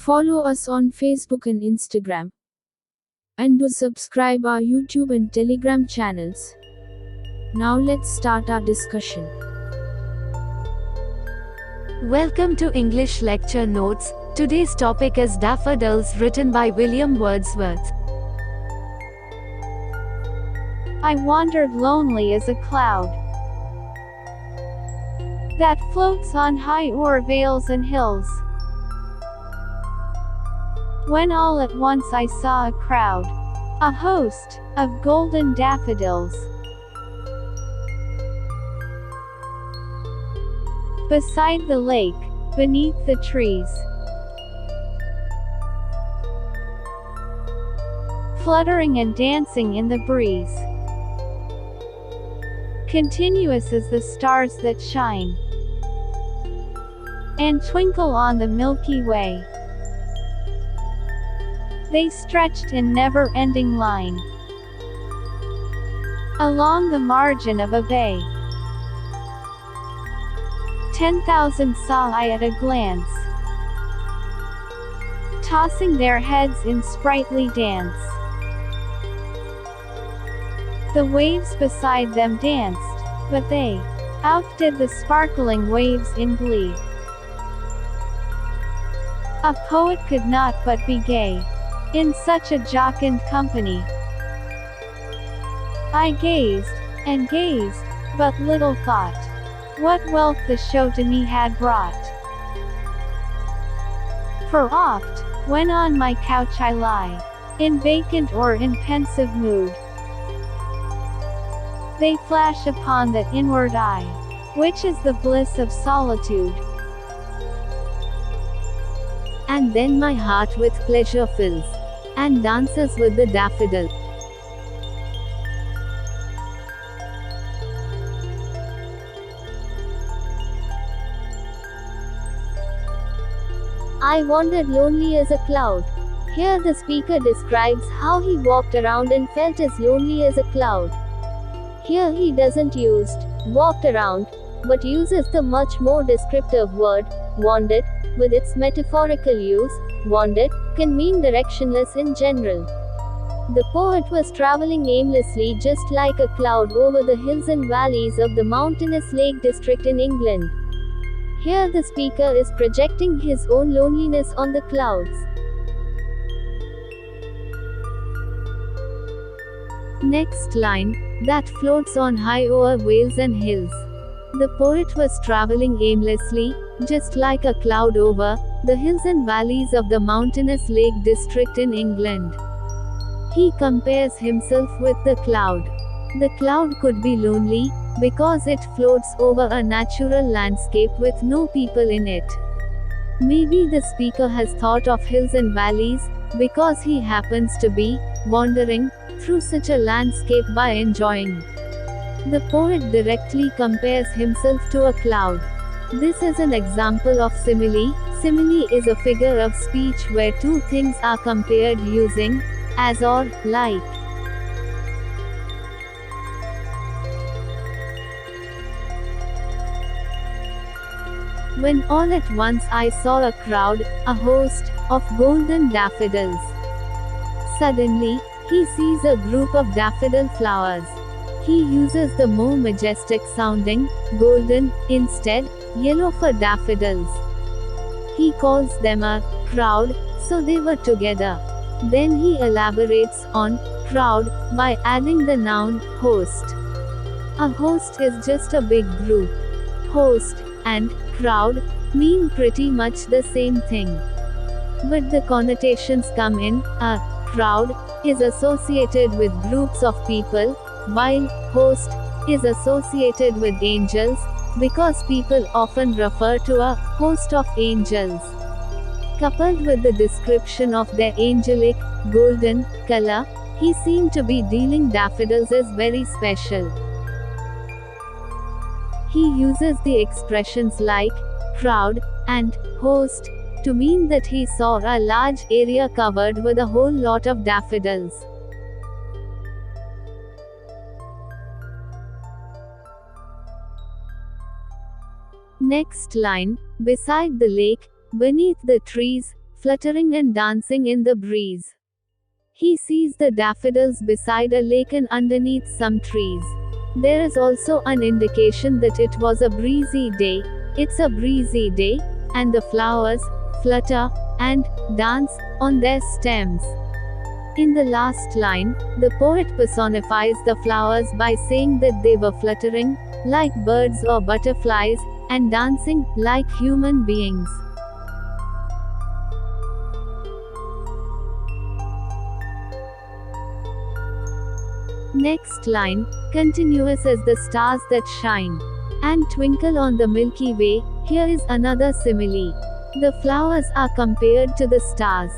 Follow us on Facebook and Instagram. And do subscribe our YouTube and Telegram channels. Now let's start our discussion. Welcome to English Lecture Notes. Today's topic is Daffodils, written by William Wordsworth. I wandered lonely as a cloud that floats on high o'er vales and hills, when all at once I saw a crowd, a host, of golden daffodils, beside the lake, beneath the trees, fluttering and dancing in the breeze, continuous as the stars that shine and twinkle on the Milky Way. They stretched in never-ending line along the margin of a bay. 10,000 saw I at a glance, tossing their heads in sprightly dance. The waves beside them danced, but they outdid the sparkling waves in glee. A poet could not but be gay in such a jocund company. I gazed, and gazed, but little thought what wealth the show to me had brought. For oft, when on my couch I lie, in vacant or in pensive mood, they flash upon the inward eye, which is the bliss of solitude. And then my heart with pleasure fills, and dances with the daffodil. I wandered lonely as a cloud. Here the speaker describes how he walked around and felt as lonely as a cloud. Here he doesn't use walked around, but uses the much more descriptive word, wandered, with its metaphorical use. Wandered can mean directionless in general. The poet was traveling aimlessly just like a cloud over the hills and valleys of the mountainous Lake District in England. Here the speaker is projecting his own loneliness on the clouds. Next line, that floats on high o'er vales and hills. The poet was traveling aimlessly, just like a cloud over the hills and valleys of the mountainous Lake District in England. He compares himself with the cloud. The cloud could be lonely, because it floats over a natural landscape with no people in it. Maybe the speaker has thought of hills and valleys, because he happens to be wandering through such a landscape by enjoying. The poet directly compares himself to a cloud. This is an example of simile. Simile is a figure of speech where two things are compared using as or like. When all at once I saw a crowd, a host, of golden daffodils. Suddenly, he sees a group of daffodil flowers. He uses the more majestic sounding, golden, instead, yellow for daffodils. He calls them a crowd, so they were together. Then he elaborates on crowd by adding the noun host. A host is just a big group. Host and crowd mean pretty much the same thing. But the connotations come in. A crowd is associated with groups of people, while host is associated with angels, because people often refer to a host of angels. Coupled with the description of their angelic, golden color, he seemed to be dealing daffodils as very special. He uses the expressions like crowd and host to mean that he saw a large area covered with a whole lot of daffodils. Next line, beside the lake, beneath the trees, fluttering and dancing in the breeze. He sees the daffodils beside a lake and underneath some trees. There is also an indication that it was a breezy day. It's a breezy day, and the flowers flutter and dance on their stems. In the last line, the poet personifies the flowers by saying that they were fluttering, like birds or butterflies, and dancing, like human beings. Next line, continuous as the stars that shine and twinkle on the Milky Way. Here is another simile. The flowers are compared to the stars.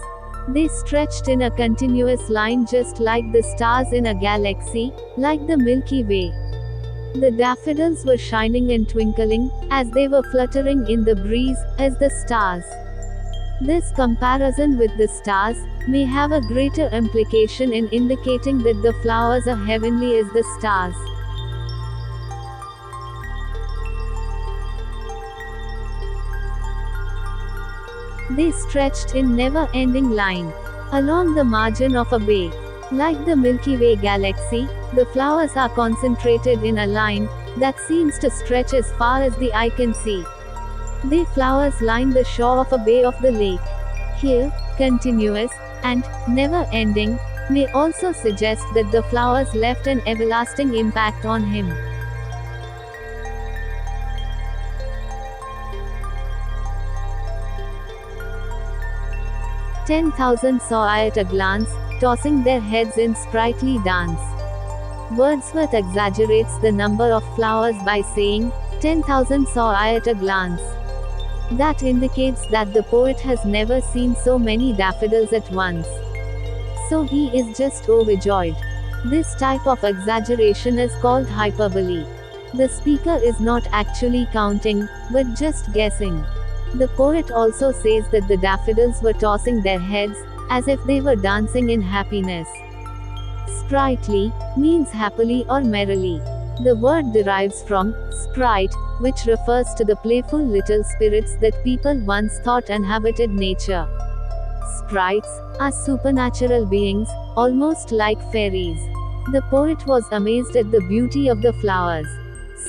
They stretched in a continuous line just like the stars in a galaxy, like the Milky Way. The daffodils were shining and twinkling, as they were fluttering in the breeze, as the stars. This comparison with the stars may have a greater implication in indicating that the flowers are heavenly as the stars. They stretched in never-ending line along the margin of a bay. Like the Milky Way galaxy, the flowers are concentrated in a line that seems to stretch as far as the eye can see. The flowers line the shore of a bay of the lake. Here, continuous and never-ending may also suggest that the flowers left an everlasting impact on him. "10,000 saw I at a glance, tossing their heads in sprightly dance." Wordsworth exaggerates the number of flowers by saying, 10,000 saw I at a glance. That indicates that the poet has never seen so many daffodils at once. So he is just overjoyed. This type of exaggeration is called hyperbole. The speaker is not actually counting, but just guessing. The poet also says that the daffodils were tossing their heads, as if they were dancing in happiness. Sprightly means happily or merrily. The word derives from sprite, which refers to the playful little spirits that people once thought inhabited nature. Sprites are supernatural beings, almost like fairies. The poet was amazed at the beauty of the flowers.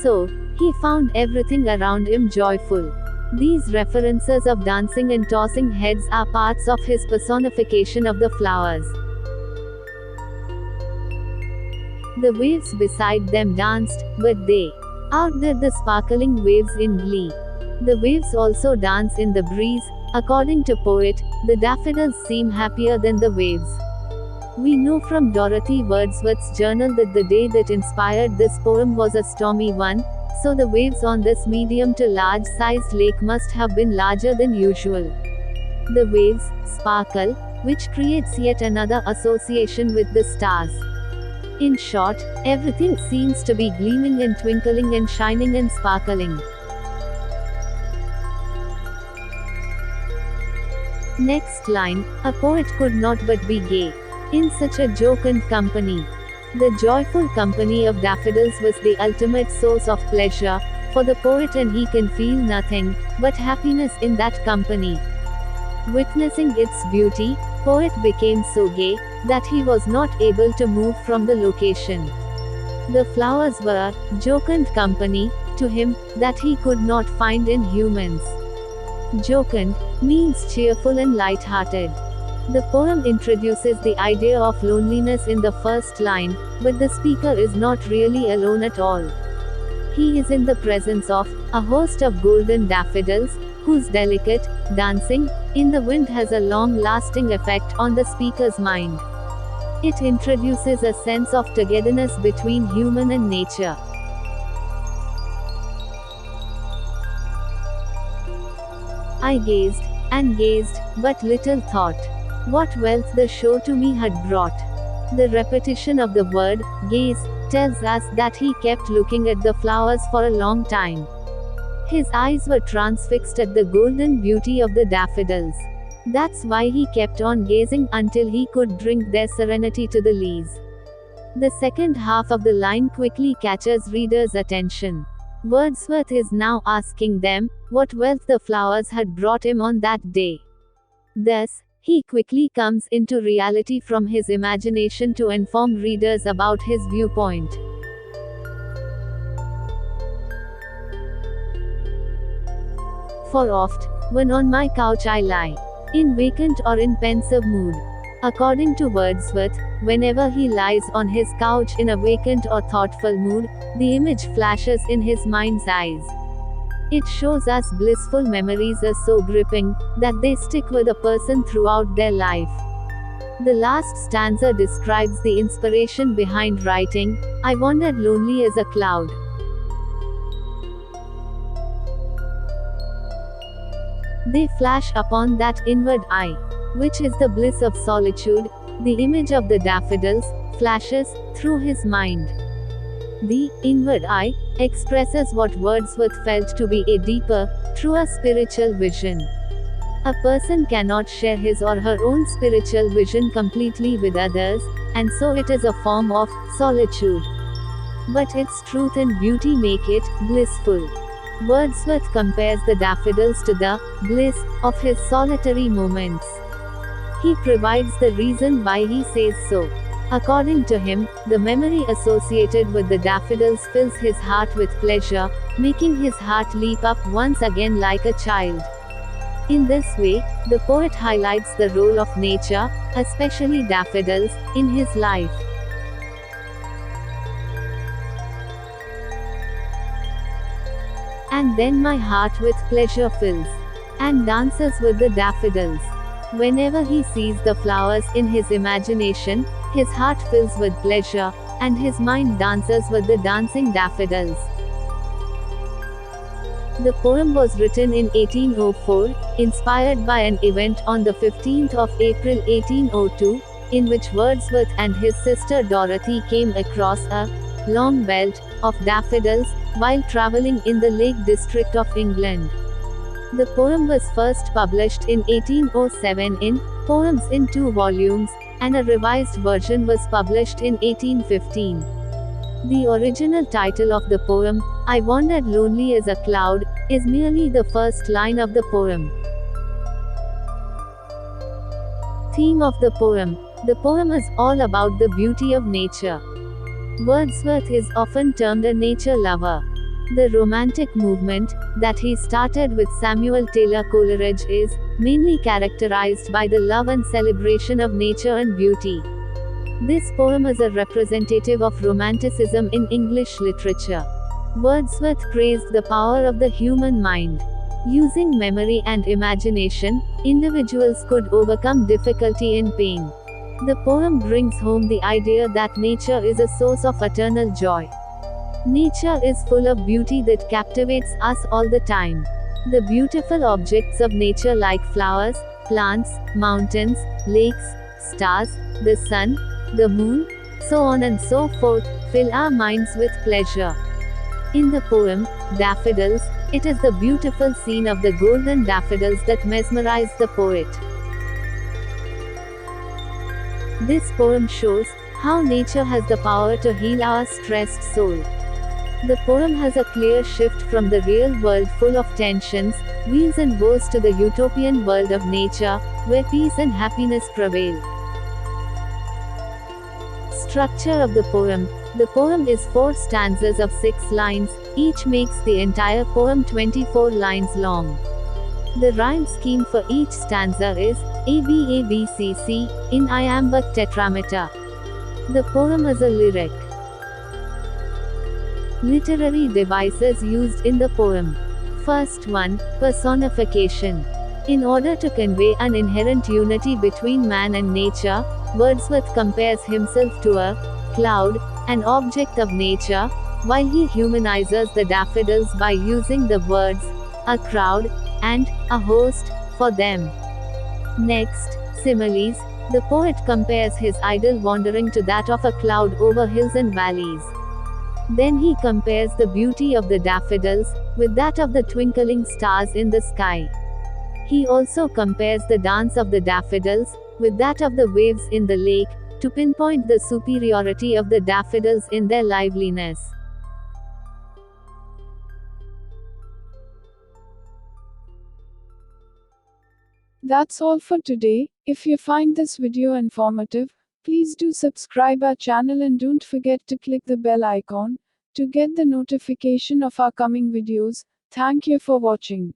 So, he found everything around him joyful. These references of dancing and tossing heads are parts of his personification of the flowers. The waves beside them danced, but they outdid the sparkling waves in glee. The waves also dance in the breeze. According to poet, the daffodils seem happier than the waves. We know from Dorothy Wordsworth's journal that the day that inspired this poem was a stormy one, so the waves on this medium to large-sized lake must have been larger than usual. The waves sparkle, which creates yet another association with the stars. In short, everything seems to be gleaming and twinkling and shining and sparkling. Next line, a poet could not but be gay in such a jocund company. The joyful company of daffodils was the ultimate source of pleasure for the poet, and he can feel nothing but happiness in that company. Witnessing its beauty, poet became so gay that he was not able to move from the location. The flowers were a jocund company to him that he could not find in humans. Jocund means cheerful and light-hearted. The poem introduces the idea of loneliness in the first line, but the speaker is not really alone at all. He is in the presence of a host of golden daffodils, whose delicate dancing in the wind has a long-lasting effect on the speaker's mind. It introduces a sense of togetherness between human and nature. I gazed and gazed, but little thought what wealth the show to me had brought. The repetition of the word gaze tells us that he kept looking at the flowers for a long time. His eyes were transfixed at the golden beauty of the daffodils. That's why he kept on gazing until he could drink their serenity to the lees. The second half of the line quickly catches readers' attention. Wordsworth is now asking them what wealth the flowers had brought him on that day. Thus, he quickly comes into reality from his imagination to inform readers about his viewpoint. For oft, when on my couch I lie, in vacant or in pensive mood. According to Wordsworth, whenever he lies on his couch in a vacant or thoughtful mood, the image flashes in his mind's eyes. It shows us blissful memories are so gripping that they stick with a person throughout their life. The last stanza describes the inspiration behind writing, I wandered lonely as a cloud. They flash upon that inward eye, which is the bliss of solitude. The image of the daffodils flashes through his mind. The inward eye expresses what Wordsworth felt to be a deeper, truer spiritual vision. A person cannot share his or her own spiritual vision completely with others, and so it is a form of solitude. But its truth and beauty make it blissful. Wordsworth compares the daffodils to the bliss of his solitary moments. He provides the reason why he says so. According to him, the memory associated with the daffodils fills his heart with pleasure, making his heart leap up once again like a child. In this way, the poet highlights the role of nature, especially daffodils, in his life. And then my heart with pleasure fills, and dances with the daffodils. Whenever he sees the flowers in his imagination, his heart fills with pleasure, and his mind dances with the dancing daffodils. The poem was written in 1804, inspired by an event on the 15th of April 1802, in which Wordsworth and his sister Dorothy came across a long belt of daffodils while traveling in the Lake District of England. The poem was first published in 1807 in Poems in 2 volumes, and a revised version was published in 1815. The original title of the poem, I Wandered Lonely as a Cloud, is merely the first line of the poem. Theme of the poem. The poem is all about the beauty of nature. Wordsworth is often termed a nature lover. The romantic movement, that he started with Samuel Taylor Coleridge, is mainly characterized by the love and celebration of nature and beauty. This poem is a representative of Romanticism in English literature. Wordsworth praised the power of the human mind. Using memory and imagination, individuals could overcome difficulty and pain. The poem brings home the idea that nature is a source of eternal joy. Nature is full of beauty that captivates us all the time. The beautiful objects of nature like flowers, plants, mountains, lakes, stars, the sun, the moon, so on and so forth, fill our minds with pleasure. In the poem, Daffodils, it is the beautiful scene of the golden daffodils that mesmerize the poet. This poem shows how nature has the power to heal our stressed soul. The poem has a clear shift from the real world full of tensions, wheels and woes to the utopian world of nature, where peace and happiness prevail. Structure of the poem. The poem is 4 stanzas of 6 lines, each makes the entire poem 24 lines long. The rhyme scheme for each stanza is ABABCC, in iambic tetrameter. The poem is a lyric. Literary devices used in the poem. First one, personification. In order to convey an inherent unity between man and nature, Wordsworth compares himself to a cloud, an object of nature, while he humanizes the daffodils by using the words a crowd and a host for them. Next, similes. The poet compares his idle wandering to that of a cloud over hills and valleys. Then he compares the beauty of the daffodils with that of the twinkling stars in the sky. He also compares the dance of the daffodils with that of the waves in the lake, to pinpoint the superiority of the daffodils in their liveliness. That's all for today. If you find this video informative, please do subscribe our channel and don't forget to click the bell icon to get the notification of our coming videos. Thank you for watching.